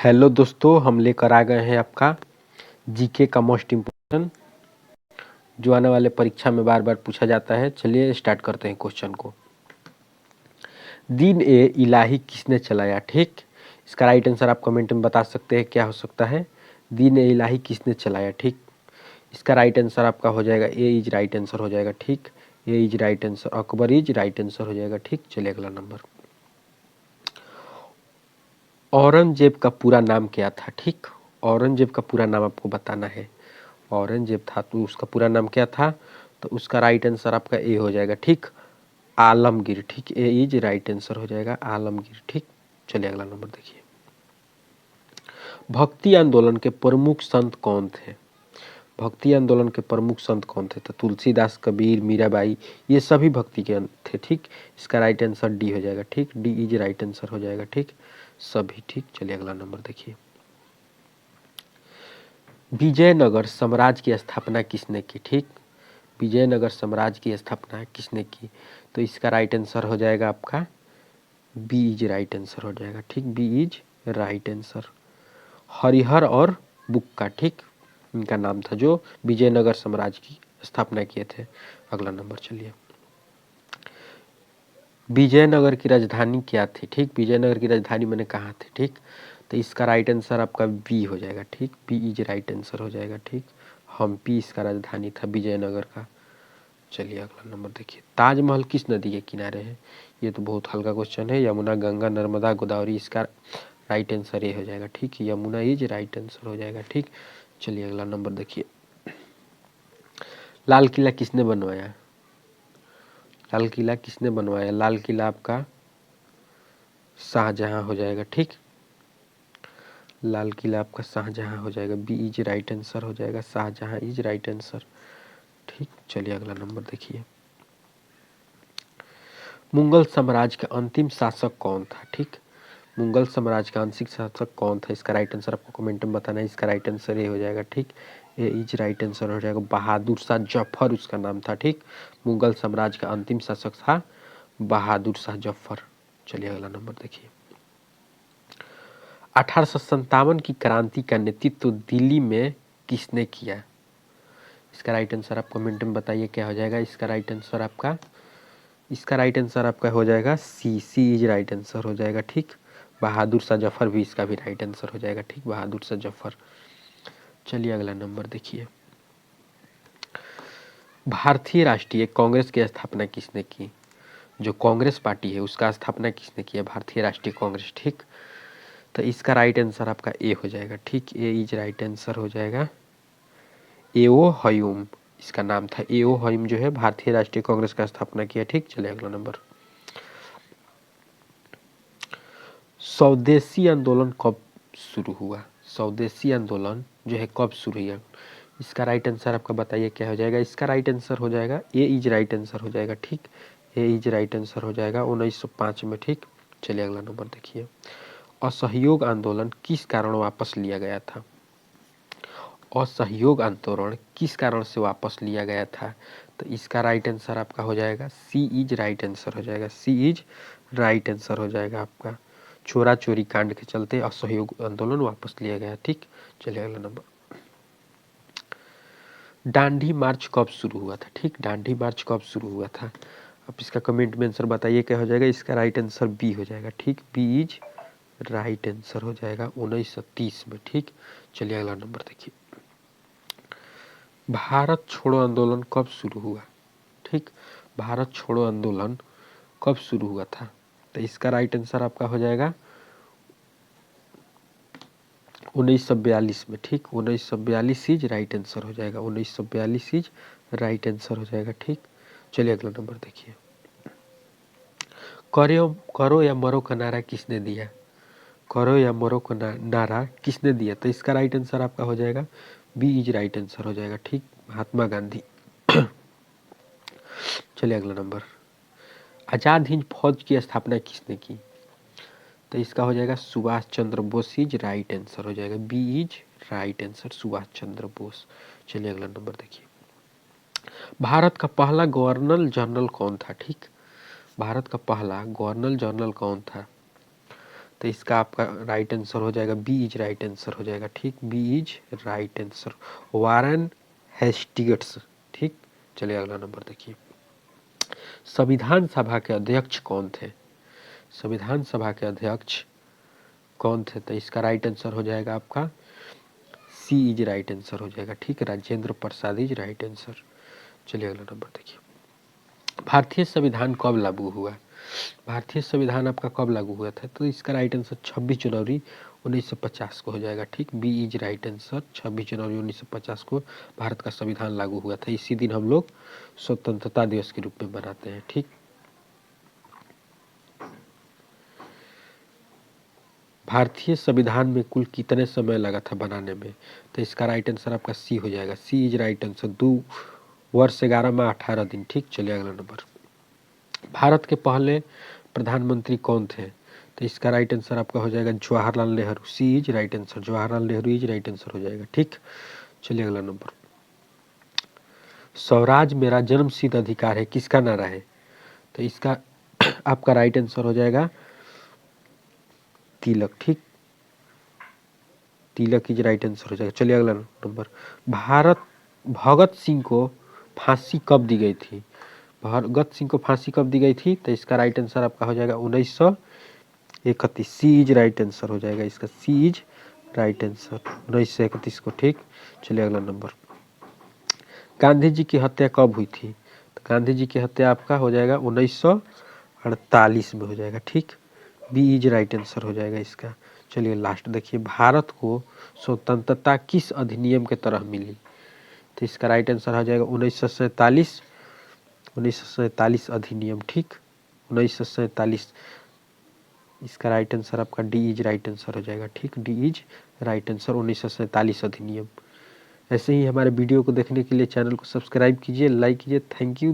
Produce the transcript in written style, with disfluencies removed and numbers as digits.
Hello दोस्तों, हम लेकर आ गए हैं आपका जीके का मोस्ट इम्पोर्टेंट जो आने वाले परीक्षा में बार बार पूछा जाता है। चलिए स्टार्ट करते हैं क्वेश्चन को। दीन ए इलाही किसने चलाया? ठीक, इसका राइट आंसर आप कमेंट में बता सकते हैं क्या हो सकता है। दीन ए इलाही किसने चलाया? ठीक, इसका राइट आंसर आपका हो जाएगा ए इज राइट आंसर हो जाएगा। ठीक, A is right answer, Akbar is right answer हो जाएगा। ठीक, चलिए अगला नंबर। औरंगजेब का पूरा नाम क्या था? ठीक, औरंगजेब का पूरा नाम आपको बताना है। औरंगजेब था तो उसका पूरा नाम क्या था? तो उसका राइट आंसर आपका ए हो जाएगा। ठीक, आलमगीर। ठीक, ए इज राइट आंसर हो जाएगा आलमगीर। ठीक, चलिए अगला नंबर देखिए। भक्ति आंदोलन के प्रमुख संत कौन थे? भक्ति आंदोलन के प्रमुख संत कौन थे? तो तुलसीदास, कबीर, मीराबाई, ये सभी भक्ति के थे। ठीक, इसका राइट आंसर डी हो जाएगा। ठीक, डी इज राइट आंसर हो जाएगा। ठीक, सभी। ठीक, चलिए अगला नंबर देखिए। विजयनगर साम्राज्य की स्थापना किसने की? ठीक, विजयनगर साम्राज्य की स्थापना किसने की? तो इसका राइट आंसर हो जाएगा आपका बी इज राइट आंसर हो जाएगा। ठीक, B is right answer. Harihara और बुक्का, ठीक, इनका नाम था जो विजयनगर साम्राज्य की स्थापना किए थे। अगला नंबर चलिए। विजयनगर की राजधानी क्या थी? ठीक, विजयनगर की राजधानी मैंने कहा थी। ठीक, तो इसका राइट आंसर आपका बी हो जाएगा। ठीक, बी इज राइट आंसर हो जाएगा। ठीक, हम्पी इसका राजधानी था विजयनगर का। चलिए अगला नंबर देखिए। ताजमहल किस नदी के किनारे है? ये तो बहुत हल्का क्वेश्चन है। यमुना, गंगा, नर्मदा, गोदावरी, इसका राइट आंसर ये हो जाएगा। ठीक, यमुना इज राइट आंसर हो जाएगा। ठीक, चलिए अगला नंबर देखिए। लाल किला किसने बनवाया? लाल किला किसने बनवाया? लाल किला आपका शाहजहां हो जाएगा। ठीक, लाल किला आपका शाहजहां हो जाएगा। बी इज राइट आंसर हो जाएगा। Shahjahan is right answer. ठीक, चलिए अगला नंबर देखिए। मुगल साम्राज्य का अंतिम शासक कौन था? ठीक, मुगल साम्राज्य का अंतिम शासक कौन था? इसका राइट आंसर आपको कमेंट में बताना है। इसका राइट आंसर ये हो जाएगा। ठीक, ये इज राइट आंसर हो जाएगा। बहादुर शाह जफर उसका नाम था। ठीक, मुगल साम्राज्य का अंतिम शासक था बहादुर शाह जफर। चलिए अगला नंबर देखिए। 1857 की क्रांति का नेतृत्व दिल्ली में किसने किया? इसका राइट आंसर आप कमेंट में बताइए क्या हो जाएगा। इसका राइट आंसर आपका हो जाएगा सी, सी इज राइट आंसर हो जाएगा। ठीक, बहादुर शाह जफर भी इसका भी राइट आंसर हो जाएगा। ठीक, बहादुर शाह जफर। चलिए अगला नंबर देखिए। भारतीय राष्ट्रीय कांग्रेस की स्थापना किसने की? जो कांग्रेस पार्टी है उसका स्थापना किसने किया? भारतीय राष्ट्रीय कांग्रेस। ठीक, तो इसका राइट आंसर आपका ए हो जाएगा। ठीक, ए इज राइट आंसर हो जाएगा। एओ हयूम इसका नाम था। एओ हयूम जो है भारतीय राष्ट्रीय कांग्रेस का स्थापना किया। ठीक, चलिए अगला नंबर। स्वदेशी आंदोलन कब शुरू हुआ? स्वदेशी आंदोलन जो है कब शुरू हुआ? इसका राइट आंसर आपका बताइए क्या हो जाएगा। इसका राइट आंसर हो जाएगा ए इज राइट आंसर हो जाएगा। ठीक, ए इज राइट आंसर हो जाएगा 1905 में। ठीक, चलिए अगला नंबर देखिए। असहयोग आंदोलन किस कारण वापस लिया गया था? असहयोग आंदोलन किस कारण से वापस लिया गया था? तो इसका राइट आंसर आपका हो जाएगा सी इज राइट आंसर हो जाएगा। सी इज राइट आंसर हो जाएगा आपका। चोरा चोरी कांड के चलते असहयोग आंदोलन वापस लिया गया। ठीक, चलिए अगला नंबर। दांडी मार्च कब शुरू हुआ था? ठीक, दांडी मार्च कब शुरू हुआ था? आप इसका कमेंट में आंसर बताइए क्या हो जाएगा। इसका राइट आंसर बी हो जाएगा। ठीक, बी इज राइट आंसर हो जाएगा 1930 में। ठीक, चलिए अगला नंबर देखिए। भारत छोड़ो आंदोलन कब शुरू हुआ? ठीक, भारत छोड़ो आंदोलन कब शुरू हुआ था? तो इसका राइट आंसर आपका हो जाएगा 1942 में। ठीक, 1942 इज राइट आंसर हो जाएगा। 1942 इज राइट आंसर हो जाएगा। ठीक, चलिए अगला नंबर देखिए। करो करो या मरो का नारा किसने दिया? करो या मरो का नारा किसने दिया? तो इसका राइट आंसर आपका हो जाएगा बी इज राइट आंसर हो जाएगा। ठीक, महात्मा गांधी। चलिए अगला नंबर। आजाद हिंद फौज की स्थापना किसने की? तो इसका हो जाएगा Subhash Chandra Bose is right answer हो जाएगा। B is right answer, Subhash Chandra Bose. चलिए अगला नंबर देखिए। भारत का पहला गवर्नर जनरल कौन था? ठीक, भारत का पहला गवर्नर जनरल कौन था? तो इसका आपका राइट आंसर हो जाएगा बी इज राइट आंसर हो जाएगा। ठीक, B is right answer, Warren Hastings. ठीक, चलिए अगला नंबर देखिए। संविधान सभा के अध्यक्ष कौन थे? संविधान सभा के अध्यक्ष कौन थे? तो इसका राइट आंसर हो जाएगा आपका सी इज राइट आंसर हो जाएगा। ठीक, Rajendra Prasad is right answer. चलिए अगला नंबर देखिए। भारतीय संविधान कब लागू हुआ? भारतीय संविधान आपका कब लागू हुआ था? तो इसका राइट आंसर 26 जनवरी 1950 को हो जाएगा। ठीक, बी इज राइट आंसर, 26 जनवरी 1950 को भारत का संविधान लागू हुआ था। इसी दिन हम लोग स्वतंत्रता दिवस के रूप में मनाते हैं। ठीक, भारतीय संविधान में कुल कितने समय लगा था बनाने में? तो इसका राइट आंसर आपका सी हो जाएगा। सी इज राइट आंसर, 2 वर्ष 11 माह 18 दिन। ठीक, चलिए अगला नंबर। भारत के पहले प्रधानमंत्री कौन थे? तो इसका राइट आंसर आपका हो जाएगा Jawaharlal Nehru. C is right answer, Jawaharlal Nehru is right answer हो जाएगा। ठीक, चलिए अगला नंबर। स्वराज मेरा जन्मसिद्ध अधिकार है किसका नारा है? तो इसका आपका राइट आंसर हो जाएगा तिलक। ठीक, तिलक इज राइट आंसर हो जाएगा। चलिए अगला नंबर। भगत सिंह को फांसी कब दी गई थी? भगत सिंह को फांसी कब दी गई थी? तो इसका राइट आंसर आपका हो जाएगा 1931। सी इज राइट आंसर हो जाएगा इसका। सी इज राइट आंसर 1931 को। ठीक, चलिए अगला नंबर। गांधी जी की हत्या कब हुई थी? तो गांधी जी की हत्या आपका हो जाएगा 1948 में हो जाएगा। ठीक, बी इज राइट आंसर हो जाएगा इसका। चलिए लास्ट देखिए। भारत को स्वतंत्रता किस अधिनियम के तरह मिली? तो इसका राइट आंसर हो जाएगा 1947 अधिनियम। ठीक, 1947 इसका राइट आंसर आपका डी इज राइट आंसर हो जाएगा। ठीक, डी इज राइट आंसर 1947 अधिनियम। ऐसे ही हमारे वीडियो को देखने के लिए चैनल को सब्सक्राइब कीजिए, लाइक कीजिए। Thank you.